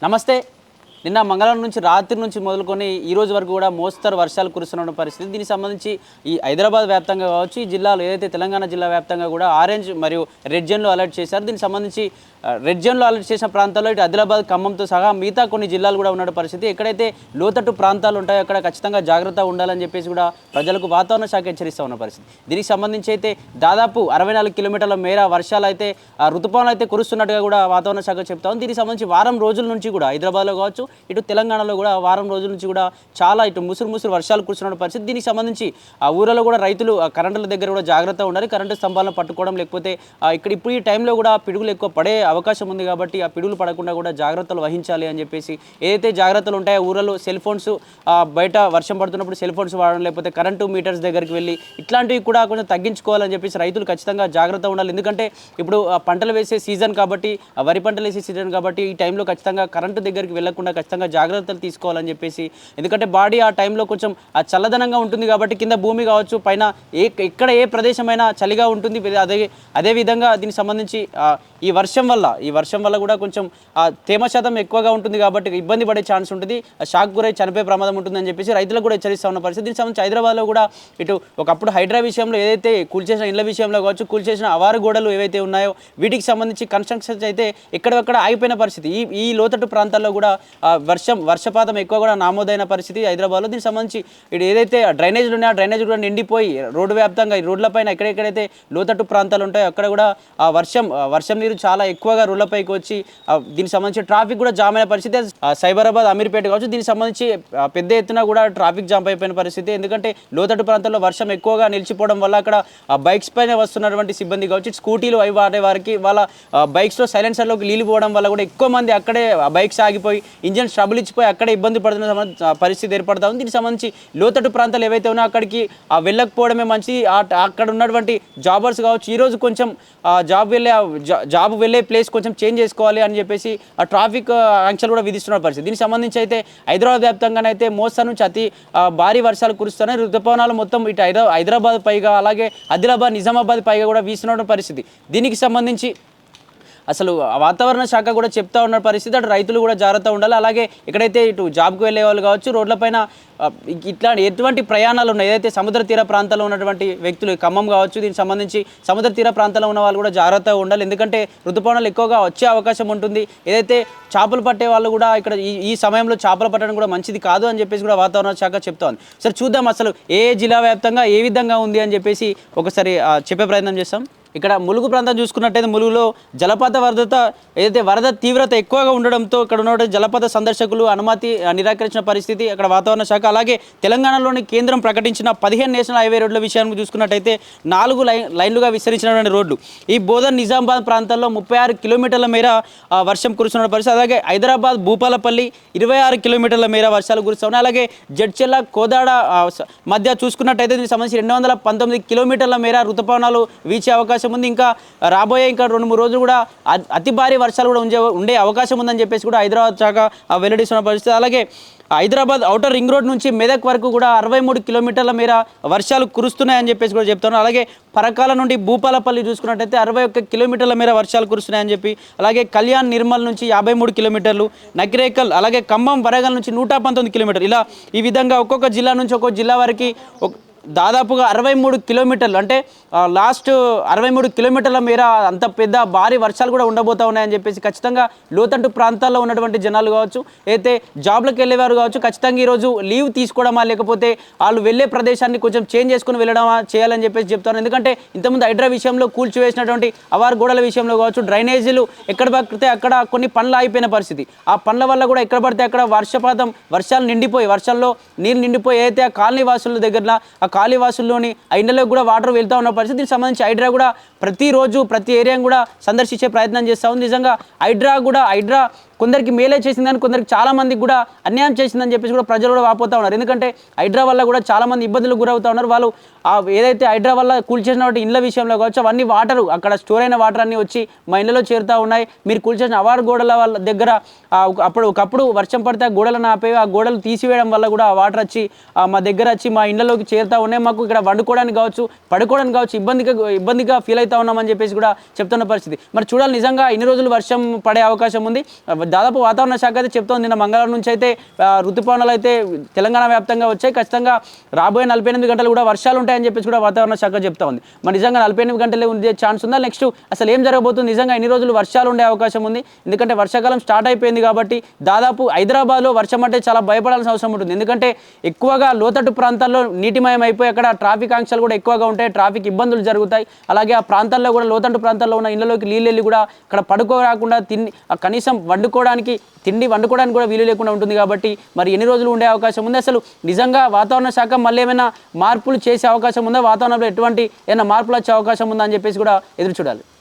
నమస్తే. నిన్న మంగళవారం నుంచి రాత్రి నుంచి మొదలుకొని ఈ రోజు వరకు కూడా మోస్తరు వర్షాలు కురుస్తున్న పరిస్థితి. దీనికి సంబంధించి ఈ హైదరాబాద్ వ్యాప్తంగా కావచ్చు, ఈ జిల్లాలో ఏదైతే తెలంగాణ జిల్లా వ్యాప్తంగా కూడా ఆరెంజ్ మరియు రెడ్ జోన్లో అలర్ట్ చేశారు. దీనికి సంబంధించి రెడ్ జోన్లో అలర్ట్ చేసిన ప్రాంతాల్లో ఇటు ఆదిలాబాద్, ఖమ్మంతో సహా మిగతా కొన్ని జిల్లాలు కూడా ఉన్న పరిస్థితి. ఎక్కడైతే లోతట్టు ప్రాంతాలు ఉంటాయో అక్కడ ఖచ్చితంగా జాగ్రత్త ఉండాలని చెప్పేసి కూడా ప్రజలకు వాతావరణ శాఖ హెచ్చరిస్తూ ఉన్న పరిస్థితి. దీనికి సంబంధించి అయితే దాదాపు 64 కిలోమీటర్ల మేర వర్షాలు అయితే ఋతుపవనాలు అయితే కురుస్తున్నట్టుగా కూడా వాతావరణ శాఖ చెప్తా ఉంది. దీనికి సంబంధించి వారం రోజుల నుంచి కూడా హైదరాబాద్లో కావచ్చు, ఇటు తెలంగాణలో కూడా వారం రోజుల నుంచి కూడా చాలా ఇటు ముసురు వర్షాలు కురుస్తున్న పరిస్థితి. దీనికి సంబంధించి ఆ ఊరిలో కూడా రైతులు కరెంటుల దగ్గర కూడా జాగ్రత్త ఉండాలి. కరెంటు స్తంభాలను పట్టుకోవడం, లేకపోతే ఇప్పుడు ఈ టైంలో కూడా పిడుగులు ఎక్కువ పడే అవకాశం ఉంది కాబట్టి ఆ పిడుగులు పడకుండా కూడా జాగ్రత్తలు వహించాలి అని చెప్పేసి ఏదైతే జాగ్రత్తలు ఉంటాయో ఊరిలో సెల్ ఫోన్స్ బయట వర్షం పడుతున్నప్పుడు సెల్ ఫోన్స్ వాడడం, లేకపోతే కరెంటు మీటర్స్ దగ్గరికి వెళ్ళి ఇట్లాంటివి కూడా కొంచెం తగ్గించుకోవాలని చెప్పేసి రైతులు ఖచ్చితంగా జాగ్రత్త ఉండాలి. ఎందుకంటే ఇప్పుడు పంటలు వేసే సీజన్ కాబట్టి, వరి పంటలు వేసే సీజన్ కాబట్టి ఈ టైంలో ఖచ్చితంగా కరెంటు దగ్గరికి వెళ్ళకుండా ఖచ్చితంగా జాగ్రత్తలు తీసుకోవాలని చెప్పేసి, ఎందుకంటే బాడీ ఆ టైంలో కొంచెం చల్లదనంగా ఉంటుంది కాబట్టి కింద భూమి కావచ్చు, పైన ఎక్కడ ఏ ప్రదేశమైనా చలిగా ఉంటుంది. అదేవిధంగా దీనికి సంబంధించి ఈ వర్షం వల్ల కూడా కొంచెం తేమ శాతం ఎక్కువగా ఉంటుంది కాబట్టి ఇబ్బంది పడే ఛాన్స్ ఉంటుంది, షాక్ గురై చనిపోయే ప్రమాదం ఉంటుందని చెప్పేసి రైతులకు కూడా హెచ్చరిస్తూ ఉన్న పరిస్థితి. దీనికి సంబంధించి హైదరాబాద్లో కూడా ఇటు ఒకప్పుడు హైడ్రా విషయంలో ఏదైతే కూల్చేసిన ఇళ్ల విషయంలో కావచ్చు, కూల్చేసిన అవారు గోడలు ఏవైతే ఉన్నాయో వీటికి సంబంధించి కన్స్ట్రక్షన్స్ అయితే ఎక్కడెక్కడ ఆగిపోయిన పరిస్థితి. ఈ లోతట్టు ప్రాంతాల్లో కూడా వర్షపాతం ఎక్కువ కూడా నామోదైన పరిస్థితి హైదరాబాద్లో. దీనికి సంబంధించి ఇటు ఏదైతే డ్రైనేజ్లు ఉన్నాయో ఆ డ్రైనేజ్ కూడా నిండిపోయి రోడ్డు వ్యాప్తంగా ఈ రోడ్లపైన ఎక్కడెక్కడైతే లోతట్టు ప్రాంతాలు ఉంటాయో అక్కడ కూడా వర్షం నీరు చాలా ఎక్కువగా రోడ్లపైకి వచ్చి దీనికి సంబంధించి ట్రాఫిక్ కూడా జామ్ అయిన పరిస్థితి. సైబరాబాద్, అమీర్పేట కావచ్చు, దీనికి సంబంధించి పెద్ద ఎత్తున కూడా ట్రాఫిక్ జామ్ అయిపోయిన పరిస్థితి. ఎందుకంటే లోతట్టు ప్రాంతాల్లో వర్షం ఎక్కువగా నిలిచిపోవడం వల్ల అక్కడ బైక్స్ పైన వస్తున్నటువంటి సిబ్బంది కావచ్చు, స్కూటీలు అవి వాడే వారికి వాళ్ళ బైక్స్లో సైలెన్సర్లోకి నీళ్ళు పోవడం వల్ల కూడా ఎక్కువ మంది అక్కడే బైక్స్ ఆగిపోయి ఇంజన్ ట్రబుల్ ఇచ్చిపోయి అక్కడే ఇబ్బంది పడుతున్న పరిస్థితి ఏర్పడతా ఉంది. దీనికి సంబంధించి లోతట్టు ప్రాంతాలు ఏవైతే ఉన్నాయో అక్కడికి వెళ్ళకపోవడమే మంచిది. అక్కడ ఉన్నటువంటి జాబర్స్ కావచ్చు, ఈరోజు కొంచెం జాబ్ వెళ్ళే ప్లేస్ కొంచెం చేంజ్ చేసుకోవాలి అని చెప్పేసి ఆ ట్రాఫిక్ ఆంక్షలు కూడా విధిస్తున్న పరిస్థితి. దీనికి సంబంధించి అయితే హైదరాబాద్ వ్యాప్తంగానైతే మోస్తరు నుంచి అతి భారీ వర్షాలు కురుస్తున్నాయి. ఋతుపవనాలు మొత్తం ఇటు హైదరాబాద్ పైగా, అలాగే ఆదిలాబాద్, నిజామాబాద్ పైగా కూడా వీస్తున్న పరిస్థితి. దీనికి సంబంధించి అసలు వాతావరణ శాఖ కూడా చెప్తా ఉన్న పరిస్థితి. అటు రైతులు కూడా జాగ్రత్త ఉండాలి. అలాగే ఎక్కడైతే ఇటు జాబ్కి వెళ్ళే వాళ్ళు కావచ్చు, రోడ్లపైన ఇట్లా ఎటువంటి ప్రయాణాలు ఉన్నాయి, ఏదైతే సముద్ర తీర ప్రాంతాల్లో ఉన్నటువంటి వ్యక్తులు, ఖమ్మం కావచ్చు, దీనికి సంబంధించి సముద్ర తీర ప్రాంతాల్లో ఉన్న వాళ్ళు కూడా జాగ్రత్తగా ఉండాలి. ఎందుకంటే ఋతుపవనాలు ఎక్కువగా వచ్చే అవకాశం ఉంటుంది. ఏదైతే చేపలు పట్టే వాళ్ళు కూడా ఇక్కడ ఈ సమయంలో చేపలు పట్టడం కూడా మంచిది కాదు అని చెప్పేసి కూడా వాతావరణ శాఖ చెప్తోంది. సరే చూద్దాం అసలు ఏ జిల్లా వ్యాప్తంగా ఏ విధంగా ఉంది అని చెప్పేసి ఒకసారి చెప్పే ప్రయత్నం చేస్తాం. ఇక్కడ ములుగు ప్రాంతం చూసుకున్నట్టయితే ములుగులో జలపాత వరద తీవ్రత ఎక్కువగా ఉండడంతో ఇక్కడ ఉన్న జలపాత సందర్శకులు అనుమతి నిరాకరించిన పరిస్థితి అక్కడ వాతావరణ శాఖ. అలాగే తెలంగాణలోని కేంద్రం ప్రకటించిన 15 నేషనల్ హైవే రోడ్ల విషయాన్ని చూసుకున్నట్టయితే 4 లైన్లుగా విస్తరించినటువంటి రోడ్లు ఈ బోధన్, నిజామాబాద్ ప్రాంతాల్లో 36 కిలోమీటర్ల మేర వర్షం కురుస్తున్న పరిస్థితి. అలాగే హైదరాబాద్, భూపాలపల్లి 26 కిలోమీటర్ల మేర వర్షాలు కురుస్తున్నాయి. అలాగే జడ్చెల్ల, కోదాడ మధ్య చూసుకున్నట్టయితే దీనికి సంబంధించి 219 కిలోమీటర్ల మేర ఋతుపవనాలు వీచే అవకాశం ఉంది. ఇంకా రాబోయే 2-3 రోజులు కూడా అతి భారీ వర్షాలు కూడా ఉండే అవకాశం ఉందని చెప్పేసి కూడా హైదరాబాద్ శాఖ వెల్లడిస్తున్న పరిస్థితి. అలాగే హైదరాబాద్ ఔటర్ రింగ్ రోడ్ నుంచి మెదక్ వరకు కూడా 63 కిలోమీటర్ల మేర వర్షాలు కురుస్తున్నాయని చెప్పేసి కూడా చెప్తున్నారు. అలాగే పరకాల నుండి భూపాలపల్లి చూసుకున్నట్టయితే 61 కిలోమీటర్ల మేర వర్షాలు కురుస్తున్నాయని చెప్పి, అలాగే కళ్యాణ్, నిర్మల్ నుంచి 53 కిలోమీటర్లు, నకిరేకల్, అలాగే ఖమ్మం, వరంగల్ నుంచి 119 కిలోమీటర్లు, ఇలా ఈ విధంగా ఒక్కొక్క జిల్లా నుంచి ఒక్కొక్క జిల్లా వరకు దాదాపుగా 63 కిలోమీటర్లు, అంటే లాస్ట్ 63 కిలోమీటర్ల మేర అంత పెద్ద భారీ వర్షాలు కూడా ఉండబోతా ఉన్నాయని చెప్పేసి ఖచ్చితంగా లోతట్టు ప్రాంతాల్లో ఉన్నటువంటి జనాలు కావచ్చు, అయితే జాబ్లకు వెళ్ళేవారు కావచ్చు, ఖచ్చితంగా ఈరోజు లీవ్ తీసుకోవడమా లేకపోతే వాళ్ళు వెళ్ళే ప్రదేశాన్ని కొంచెం చేంజ్ చేసుకుని వెళ్ళడమా చేయాలని చెప్పేసి చెప్తాను. ఎందుకంటే ఇంతకుముందు హైడ్రా విషయంలో కూల్చివేసినటువంటి అవారు గోడల విషయంలో కావచ్చు, డ్రైనేజీలు ఎక్కడ పడితే అక్కడ కొన్ని పనులు అయిపోయిన పరిస్థితి. ఆ పనుల వల్ల కూడా ఎక్కడ పడితే అక్కడ వర్షాలు నిండిపోయి, వర్షాల్లో నీరు నిండిపోయి అయితే ఆ కాలనీ వాసుల దగ్గర ఆ కాళీవాసుల్లోని ఆ ఇండ్లలోకి కూడా వాటర్ వెళ్తూ ఉన్న పరిస్థితి. దీనికి సంబంధించి హైడ్రా కూడా ప్రతిరోజు ప్రతి ఏరియాను కూడా సందర్శించే ప్రయత్నం చేస్తూ ఉంది. నిజంగా హైడ్రా కొందరికి మేలే చేసిందని, కొందరికి చాలామందికి కూడా అన్యాయం చేసిందని చెప్పేసి కూడా ప్రజలు కూడా వాపోతూ ఉన్నారు. ఎందుకంటే హైడ్రా వల్ల కూడా చాలామంది ఇబ్బందులకు గురవుతూ ఉన్నారు. వాళ్ళు ఏదైతే హైడ్రా వల్ల కూల్చేసినటువంటి ఇళ్ళ విషయంలో కావచ్చు, అవన్నీ వాటర్ అక్కడ స్టోర్ అయిన వాటర్ అన్నీ వచ్చి మా ఇళ్ళలో చేరుతూ ఉన్నాయి. మీరు కూల్చేసిన అవారు గోడల వాళ్ళ దగ్గర ఒకప్పుడు వర్షం పడితే ఆ గోడలను ఆపేవి, ఆ గోడలు తీసివేయడం వల్ల కూడా ఆ వాటర్ వచ్చి మా దగ్గర వచ్చి మా ఇళ్ళలోకి చేరుతూ ఉన్నాయి. మాకు ఇక్కడ వండుకోవడానికి కావచ్చు, పడుకోవడానికి కావచ్చు ఇబ్బందిగా ఫీల్ అవుతా ఉన్నామని చెప్పేసి కూడా చెప్తున్న పరిస్థితి. మరి చూడాలి, నిజంగా ఇన్ని రోజులు వర్షం పడే అవకాశం ఉంది. దాదాపు వాతావరణ శాఖ అయితే చెప్తోంది నిన్న మంగళవారం నుంచి అయితే ఋతుపవనాలు అయితే తెలంగాణ వ్యాప్తంగా వచ్చాయి. ఖచ్చితంగా రాబోయే 48 గంటలు కూడా వర్షాలు ఉంటాయని చెప్పేసి కూడా వాతావరణ శాఖ చెప్తా ఉంది. మరి నిజంగా 48 గంటలే ఉండే ఛాన్స్ ఉందా? నెక్స్ట్ అసలు ఏం జరగబోతుంది? నిజంగా ఎన్ని రోజులు వర్షాలు ఉండే అవకాశం ఉంది? ఎందుకంటే వర్షాకాలం స్టార్ట్ అయిపోయింది కాబట్టి దాదాపు హైదరాబాద్లో వర్షం అంటే చాలా భయపడాల్సిన అవసరం ఉంటుంది. ఎందుకంటే ఎక్కువగా లోతట్టు ప్రాంతాల్లో నీటిమయం అయిపోయి అక్కడ ట్రాఫిక్ ఆంక్షలు కూడా ఎక్కువగా ఉంటాయి, ట్రాఫిక్ ఇబ్బందులు జరుగుతాయి. అలాగే ఆ ప్రాంతాల్లో కూడా లోతట్టు ప్రాంతాల్లో ఉన్న ఇళ్లలోకి నీళ్ళు వెళ్ళి కూడా అక్కడ పడుకోరాకుండా కనీసం తిండి వండుకోవడానికి కూడా వీలు లేకుండా ఉంటుంది. కాబట్టి మరి ఎన్ని రోజులు ఉండే అవకాశం ఉంది? అసలు నిజంగా వాతావరణ శాఖ మళ్ళీ ఏమైనా మార్పులు చేసే అవకాశం ఉందా? వాతావరణంలో ఎటువంటి ఏమైనా మార్పులు వచ్చే అవకాశం ఉందా అని చెప్పేసి కూడా ఎదురు చూడాలి.